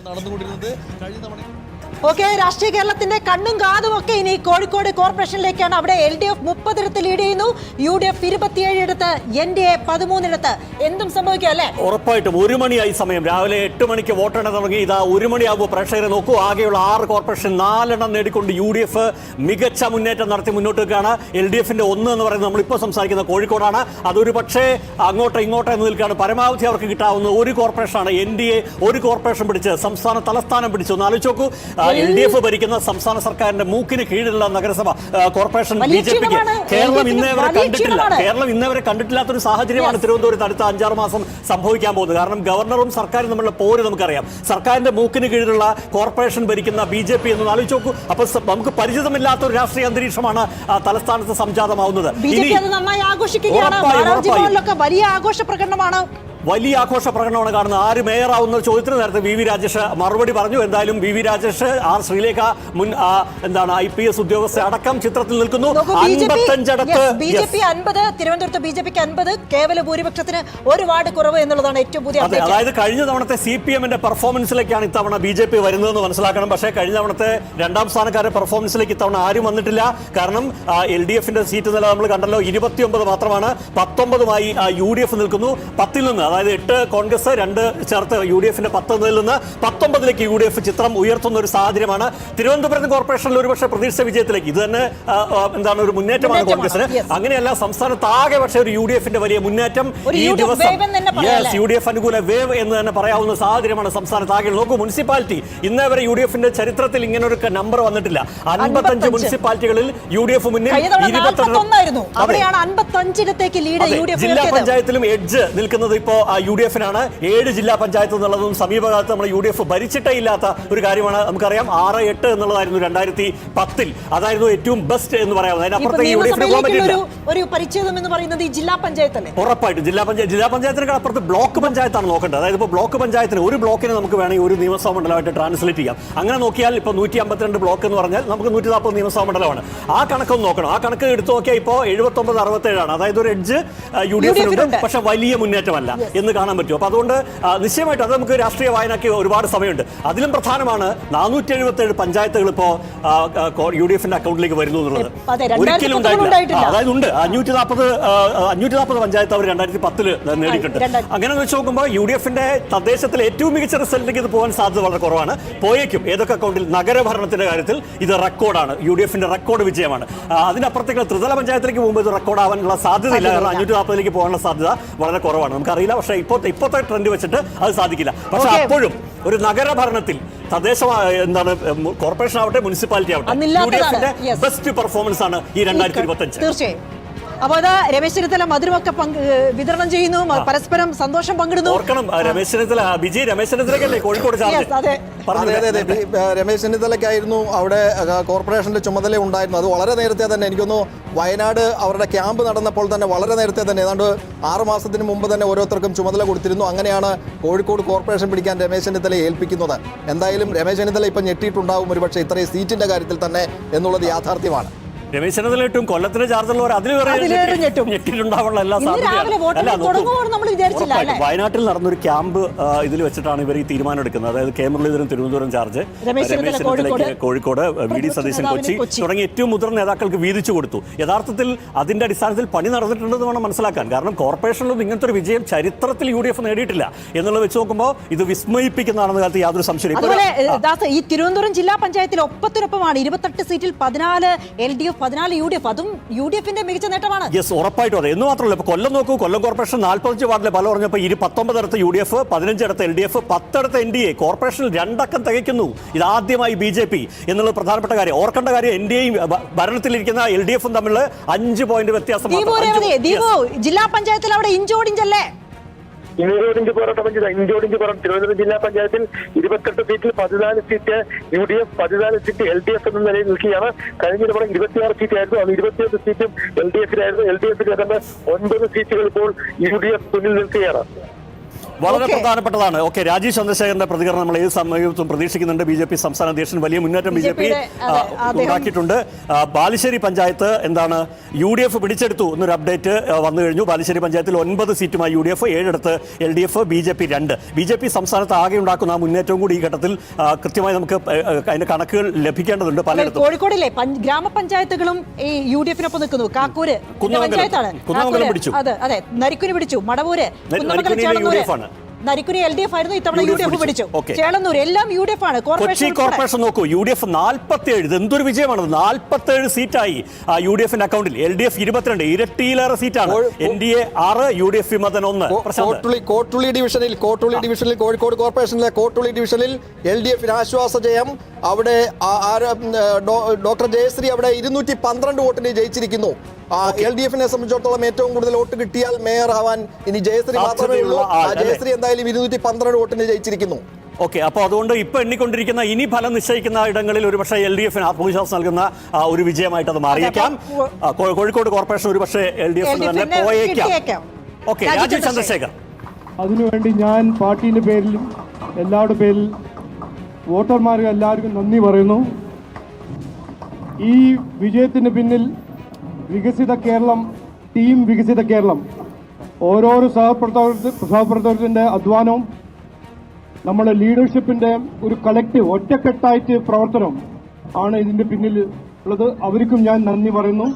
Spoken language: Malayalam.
നടന്നുകൊണ്ടിരുന്നത് കഴിഞ്ഞ തവണ. ഓക്കെ, രാഷ്ട്രീയ കേരളത്തിന്റെ കണ്ണും കാതും ഒക്കെ ഇനി കോഴിക്കോട് കോർപ്പറേഷനിലേക്കാണ്. അവിടെ LDF 30 ഇടത്ത് ലീഡ് ചെയ്യുന്നു, UDF 27 ഇടത്ത്, NDA 13 ഇടത്ത്. എന്തും സംഭവിക്കാം അല്ലേ? ഉറപ്പായിട്ടും 1 മണിയായി സമയം. രാവിലെ 8 മണിക്ക് വോട്ടെണ്ണ തുടങ്ങി. ഇതാ 1 മണിയാകുമ്പോൾ പ്രേക്ഷകരെ നോക്കൂ. ആകെയുള്ള 6 കോർപ്പറേഷൻ 4 എണ്ണം നേടിക്കൊണ്ട് UDF മികച്ച മുന്നേറ്റം നടത്തി മുന്നോട്ട് വെക്കുകയാണ്. LDFന്റെ 1 എന്ന് പറയുന്നത് നമ്മളിപ്പോൾ സംസാരിക്കുന്ന കോഴിക്കോടാണ്. അതൊരു പക്ഷേ അങ്ങോട്ടോ ഇങ്ങോട്ടോ എന്ന് നിൽക്കുകയാണ്. പരമാവധി അവർക്ക് കിട്ടാവുന്ന ഒരു കോർപ്പറേഷനാണ്. NDA ഒരു കോർപ്പറേഷൻ പിടിച്ച് സംസ്ഥാന തലസ്ഥാനം പിടിച്ചു. ഒന്ന് ആലോചിച്ച് നോക്കൂ. LDF ഭരിക്കുന്ന സംസ്ഥാന സർക്കാരിന്റെ മൂക്കിന് കീഴിലുള്ള നഗരസഭ കോർപ്പറേഷൻ BJPക്ക് കേരളം ഇന്നേവരെ കണ്ടിട്ടില്ലാത്തൊരു സാഹചര്യമാണ് തിരുവനന്തപുരത്ത് അടുത്ത 5-6 മാസം സംഭവിക്കാൻ പോകുന്നത്. കാരണം ഗവർണറും സർക്കാരും തമ്മിലുള്ള പോര് നമുക്കറിയാം. സർക്കാരിന്റെ മൂക്കിന് കീഴിലുള്ള കോർപ്പറേഷൻ ഭരിക്കുന്ന BJP എന്ന് ആലോചിച്ച് നോക്കൂ. അപ്പോൾ നമുക്ക് പരിചിതമില്ലാത്ത ഒരു രാഷ്ട്രീയ അന്തരീക്ഷമാണ് തലസ്ഥാനത്ത് സംജാതമാവുന്നത്. വലിയ ആഘോഷ പ്രകടനമാണ് കാണുന്നത്. ആര് മേയറാവുന്ന ചോദ്യത്തിന് നേരത്തെ VV രാജേഷ് മറുപടി പറഞ്ഞു. എന്തായാലും VV രാജേഷ്, R ശ്രീലേഖ, മുൻ IPS ഉദ്യോഗസ്ഥ അടക്കം ചിത്രത്തിൽ നിൽക്കുന്നു. 55 അടുത്ത് BJP 50, തിരുവനന്തപുരത്ത് BJPക്ക് 50, കേവല ഭൂരിപക്ഷത്തിന് ഒരു വാർഡ് കുറവ് എന്നുള്ളതാണ് ഏറ്റവും പുതിയ. അതായത് കഴിഞ്ഞ തവണത്തെ CPMന്റെ പെർഫോമൻസിലേക്കാണ് ഇത്തവണ BJP വരുന്നതെന്ന് മനസ്സിലാക്കണം. പക്ഷേ കഴിഞ്ഞ തവണത്തെ 2ാം സ്ഥാനക്കാരുടെ പെർഫോമൻസിലേക്ക് ഇത്തവണ ആരും വന്നിട്ടില്ല. കാരണം LDFന്റെ സീറ്റ് നില നമ്മൾ കണ്ടല്ലോ, 29 മാത്രമാണ്. 19മായി UDF നിൽക്കുന്നു. 10ൽ നിന്ന്, അതായത് 8 കോൺഗ്രസ് 2 ചേർത്ത് UDFന്റെ 10 നിന്ന് 19ലേക്ക് UDF ചിത്രം ഉയർത്തുന്ന ഒരു സാഹചര്യമാണ്. തിരുവനന്തപുരം കോർപ്പറേഷനിൽ ഒരുപക്ഷെ പ്രതീക്ഷിച്ച വിജയത്തിലേക്ക് ഇത് തന്നെ ഒരു മുന്നേറ്റമാണ് കോൺഗ്രസിന്. അങ്ങനെയല്ല, സംസ്ഥാനത്താകെ പക്ഷേ ഒരു UDFന്റെ വലിയ മുന്നേറ്റം ഈ ദിവസം UDF അനുകൂല വേവ് എന്ന് തന്നെ പറയാവുന്ന സാഹചര്യമാണ് സംസ്ഥാനത്താകെ. നോക്കൂ, മുനിസിപ്പാലിറ്റി ഇന്നേവരെ UDFന്റെ ചരിത്രത്തിൽ ഇങ്ങനെ ഒരു നമ്പർ വന്നിട്ടില്ല. 55 മുനിസിപ്പാലിറ്റികളിൽ UDF മുന്നിൽ, 22 ജില്ലാ പഞ്ചായത്തിലും എഡ്ജ് നിൽക്കുന്നത് ഇപ്പോൾ UDFനാണ്. 7 ജില്ലാ പഞ്ചായത്ത് എന്നുള്ളതും സമീപകാലത്ത് നമ്മൾ UDF ഭരിച്ചിട്ടേ ഇല്ലാത്ത ഒരു കാര്യമാണ്. നമുക്കറിയാം 6-8 എന്നുള്ളതായിരുന്നു 2010. അതായിരുന്നു ഏറ്റവും ബെസ്റ്റ് എന്ന് പറയാവുന്നത്. അതിനപ്പുറത്തേക്ക് UDFന് പോകാൻ പറ്റില്ല. ഒരു പരിച്ഛേദം എന്ന് പറയുന്നത് ഈ ജില്ലാ പഞ്ചായത്തല്ലേ? ഉറപ്പായിട്ടും ജില്ലാ പഞ്ചായത്തിനേക്കാൾ അപ്പുറത്ത് ബ്ലോക്ക് പഞ്ചായത്താണ് നോക്കേണ്ടത്. അതായത് ഇപ്പോൾ ബ്ലോക്ക് പഞ്ചായത്തിന് ഒരു ബ്ലോക്കിന് നമുക്ക് വേണമെങ്കിൽ ഒരു നിയമസഭാ മണ്ഡലമായിട്ട് ട്രാൻസ്ലേറ്റ് ചെയ്യാം. അങ്ങനെ നോക്കിയാൽ ഇപ്പോൾ 152 ബ്ലോക്ക് എന്ന് പറഞ്ഞാൽ നമുക്ക് 140 നിയമസഭാ മണ്ഡലമാണ്. ആ കണക്കൊന്ന് നോക്കണം. ആ കണക്ക് എടുത്തു നോക്കിയാൽ ഇപ്പോൾ 79-67 അതായത് ഒരു എഡ്ജ് UDFനുണ്ട്. പക്ഷെ വലിയ മുന്നേറ്റമല്ല എന്ന് കാണാൻ പറ്റും. അപ്പോൾ അതുകൊണ്ട് നിശ്ചയമായിട്ട് അത് നമുക്ക് രാഷ്ട്രീയ വായനയ്ക്ക് ഒരുപാട് സമയമുണ്ട്. അതിലും പ്രധാനമാണ് 477 പഞ്ചായത്തുകൾ ഇപ്പോൾ UDFന്റെ അക്കൗണ്ടിലേക്ക് വരുന്നു എന്നുള്ളത്. ഒരിക്കലും ഉണ്ടായിട്ടില്ല. അതായത് ഉണ്ട് 540 പഞ്ചായത്ത് അവർ 2010 നേടിയിട്ടുണ്ട്. അങ്ങനെ വെച്ച് നോക്കുമ്പോൾ UDFന്റെ തദ്ദേശത്തിലെ ഏറ്റവും മികച്ച റിസൾട്ടിലേക്ക് ഇത് പോകാൻ സാധ്യത വളരെ കുറവാണ്. പോയേക്കും ഏതൊക്കെ അക്കൗണ്ടിൽ. നഗരഭരണത്തിന്റെ കാര്യത്തിൽ ഇത് റെക്കോർഡാണ്, UDFന്റെ റെക്കോർഡ് വിജയമാണ്. അതിനപ്പുറത്തേക്ക് ത്രിതല പഞ്ചായത്തിലേക്ക് പോകുമ്പോൾ ഇത് റെക്കോർഡാവാനുള്ള സാധ്യതയില്ല. കാരണം 540ലേക്ക് പോകാനുള്ള സാധ്യത വളരെ കുറവാണ്. നമുക്കറിയില്ല. പക്ഷേ ഇപ്പോഴത്തെ ട്രെൻഡ് വെച്ചിട്ട് അത് സാധിക്കില്ല. പക്ഷെ അപ്പോഴും ഒരു നഗരഭരണത്തിൽ കോർപ്പറേഷൻ ആവട്ടെ മുനിസിപ്പാലിറ്റി ആവട്ടെ UDFന്റെ ബെസ്റ്റ് പെർഫോമൻസ് ആണ് ഈ 2025. തീർച്ചയായും. അപ്പോൾ അത് രമേശ് ചെന്നിത്തല മധുരമൊക്കെ വിതരണം ചെയ്യുന്നു, പരസ്പരം സന്തോഷം പങ്കിടുന്നു. ഓർക്കണം, രമേശ് ചെന്നിത്തലക്കല്ലേ കോഴിക്കോട് രമേശ് ചെന്നിത്തലയ്ക്കായിരുന്നു അവിടെ കോർപ്പറേഷന്റെ ചുമതല ഉണ്ടായിരുന്നു. അത് വളരെ നേരത്തെ തന്നെ, എനിക്കൊന്നു വയനാട് അവരുടെ ക്യാമ്പ് നടന്നപ്പോൾ തന്നെ വളരെ നേരത്തെ തന്നെ, ഏതാണ്ട് 6 മാസത്തിന് മുമ്പ് തന്നെ ഓരോരുത്തർക്കും ചുമതല കൊടുത്തിരുന്നു. അങ്ങനെയാണ് കോഴിക്കോട് കോർപ്പറേഷൻ പിടിക്കാൻ രമേശ് ചെന്നിത്തലയെ ഏൽപ്പിക്കുന്നത്. എന്തായാലും രമേശ് ചെന്നിത്തല ഇപ്പം ഞെട്ടിയിട്ടുണ്ടാവും ഒരുപക്ഷെ ഇത്രയും സീറ്റിന്റെ കാര്യത്തിൽ തന്നെ എന്നുള്ളത് യാഥാർത്ഥ്യമാണ്. രമേശ് ചെന്നിത്തല ഇട്ടും കൊല്ലത്തിന് ചാർജുള്ളവർ ഞെട്ടിട്ടുണ്ടാവുള്ള എല്ലാ സാധ്യതയും. വയനാട്ടിൽ നടന്നൊരു ക്യാമ്പ് ഇതിൽ വെച്ചിട്ടാണ് ഇവർ ഈ തീരുമാനം എടുക്കുന്നത്. അതായത് കെ മുരളീധരൻ തിരുവനന്തപുരം ചാർജ്, രമേശ് ചെന്നിത്തലയ്ക്ക് കോഴിക്കോട്, VD സതീശൻ കൊച്ചി തുടങ്ങിയ ഏറ്റവും മുതിർന്ന നേതാക്കൾക്ക് വീതിച്ചു കൊടുത്തു. യഥാർത്ഥത്തിൽ അതിന്റെ അടിസ്ഥാനത്തിൽ പണി നടന്നിട്ടുണ്ടെന്ന് വേണം മനസ്സിലാക്കാൻ. കാരണം കോർപ്പറേഷനിലും ഇങ്ങനത്തെ ഒരു വിജയം ചരിത്രത്തിൽ UDF നേടിയിട്ടില്ല എന്നുള്ളത് വെച്ച് നോക്കുമ്പോൾ ഇത് വിസ്മയിപ്പിക്കുന്നതാണെന്ന കാലത്ത് യാതൊരു സംശയം. ഈ തിരുവനന്തപുരം ജില്ലാ പഞ്ചായത്തിൽ ഒപ്പത്തിനൊപ്പമാണ് 28 സീറ്റിൽ 14 LDF, 14 UDF. അതും UDFന്റെ മികച്ച നേട്ടമാണ്. യെസ്, ഉറപ്പായിട്ടും അതെ. എന്ന് മാത്രമല്ല, ഇപ്പോൾ കൊല്ലം നോക്കൂ, കൊല്ലം കോർപ്പറേഷൻ 45 വാർഡിലെ ഫലം പറഞ്ഞപ്പോൾ 19 ഇടത്ത് UDF, 15 ഇടത്ത് LDF, 10 ഇടത്ത് NDA. കോർപ്പറേഷനിൽ 2 അക്കം തികയ്ക്കുന്നു. ഇതാദ്യമായി BJP എന്നുള്ള പ്രധാനപ്പെട്ട കാര്യം. ഓർക്കേണ്ട കാര്യം, NDAയും ഭരണത്തിലിരിക്കുന്ന LDFും തമ്മിൽ 5 പോയിന്റ് വ്യത്യാസം. ജില്ലാ പഞ്ചായത്തിൽ അവിടെ ഇഞ്ചോടിഞ്ചല്ലേ? ഇഞ്ചോടിഞ്ച് പോരാട്ട പഞ്ചായത്ത്, തിരുവനന്തപുരം ജില്ലാ പഞ്ചായത്തിൽ 28 സീറ്റിൽ 14 സീറ്റ് UDF, 14 സീറ്റ് LDF എന്ന നിലയിൽ നിൽക്കുകയാണ്. കഴിഞ്ഞ തവണ 26 സീറ്റായിരുന്നു. അത് 21 സീറ്റും LDFിലായിരുന്നു. LDF കിടന്ന 9 സീറ്റുകൾ ഇപ്പോൾ UDF മുന്നിൽ നിൽക്കുകയാണ്. വളരെ Okay. പ്രധാനപ്പെട്ടതാണ്. ഓക്കെ, രാജീവ് ചന്ദ്രശേഖരന്റെ പ്രതികരണം നമ്മൾ ഏത് സമയത്തും പ്രതീക്ഷിക്കുന്നുണ്ട്. ബി.ജെ.പി. സംസ്ഥാന അധ്യക്ഷൻ വലിയ മുന്നേറ്റം ബി.ജെ.പി. ഉണ്ടാക്കിയിട്ടുണ്ട്. ബാലുശ്ശേരി പഞ്ചായത്ത് എന്താണ് UDF പിടിച്ചെടുത്തു എന്നൊരു അപ്ഡേറ്റ് വന്നു കഴിഞ്ഞു. ബാലുശ്ശേരി പഞ്ചായത്തിൽ 9 സീറ്റുമായി UDF, 7 ഇടത്ത് LDF, BJP 2. BJP സംസ്ഥാനത്ത് ആകെ ഉണ്ടാക്കുന്ന ആ മുന്നേറ്റവും കൂടി ഈ ഘട്ടത്തിൽ കൃത്യമായി നമുക്ക് അതിന്റെ കണക്കുകൾ ലഭിക്കേണ്ടതുണ്ട്. പലയിടത്തും കോഴിക്കോടിലെ ഗ്രാമപഞ്ചായത്തുകളും ഈ UDF-നൊപ്പം നിൽക്കുന്നു. കാക്കൂര് പഞ്ചായത്താണ്, പിടിച്ചു. അതെ, നരിക്കുനി പിടിച്ചു, മടവൂര്, നരിക്കുനി LDF ആയിരുന്നു, ഇത്തവണ UDF പിടിച്ചു. ചേളന്നൂർ എല്ലാം UDF ആണ്. കൊച്ചി കോർപ്പറേഷൻ നോക്കൂ, UDF 47, എന്തൊരു വിജയമാണ്. 47 സീറ്റായി UDF-ന്റെ അക്കൗണ്ടിൽ. LDF 22, ഇരട്ടിയിലേറെ സീറ്റാണ്. NDA 6, UDF വിമതൻ 1. കോട്ടുള്ളി ഡിവിഷനിൽ കോഴിക്കോട് കോർപ്പറേഷനിലെ കോട്ടുള്ളി ഡിവിഷനിൽ LDF-ന് ആശ്വാസ ജയം. അവിടെ ഡോക്ടർ ജയശ്രീ അവിടെ 212 വോട്ടിന് ജയിച്ചിരിക്കുന്നു. LDF-നെ സംബന്ധിച്ചിടത്തോളം ഏറ്റവും കൂടുതൽ വോട്ട് കിട്ടിയാൽ മേയർ ആവാൻ ഇനി ജയശ്രീ മാത്രമേ ഉള്ളൂ. ജയശ്രീ എന്തായാലും 212 വോട്ടിന് ജയിച്ചിരിക്കുന്നു. ഓക്കെ, അപ്പോൾ അതുകൊണ്ട് ഇപ്പൊ എണ്ണിക്കൊണ്ടിരിക്കുന്ന ഇനി ഫലം നിശ്ചയിക്കുന്ന ഇടങ്ങളിൽ ഒരുപക്ഷെ LDF-ന് ആത്മവിശ്വാസം നൽകുന്ന ഒരു വിജയമായിട്ട് അത് മാറിയേക്കാം. കോഴിക്കോട് കോർപ്പറേഷൻ ഒരുപക്ഷെ LDF തന്നെ പോയേക്കാം. ഓക്കെ, രാജീവ് ചന്ദ്രശേഖർ. അതിനുവേണ്ടി ഞാൻ പാർട്ടിന്റെ പേരിലും എല്ലാവരുടെ പേരിൽ വോട്ടർമാർക്ക് എല്ലാവർക്കും നന്ദി പറയുന്നു. ഈ വിജയത്തിന് പിന്നിൽ വികസിത കേരളം, ടീം വികസിത കേരളം, ഓരോരോ സഹപ്രവർത്തകരുടെ അധ്വാനവും നമ്മുടെ ലീഡർഷിപ്പിന്റെ ഒരു കളക്റ്റീവ് ഒറ്റക്കെട്ടായിട്ട് പ്രവർത്തനം ആണ് ഇതിന്റെ പിന്നിൽ ഉള്ളത്. അവർക്കും ഞാൻ നന്ദി പറയുന്നു.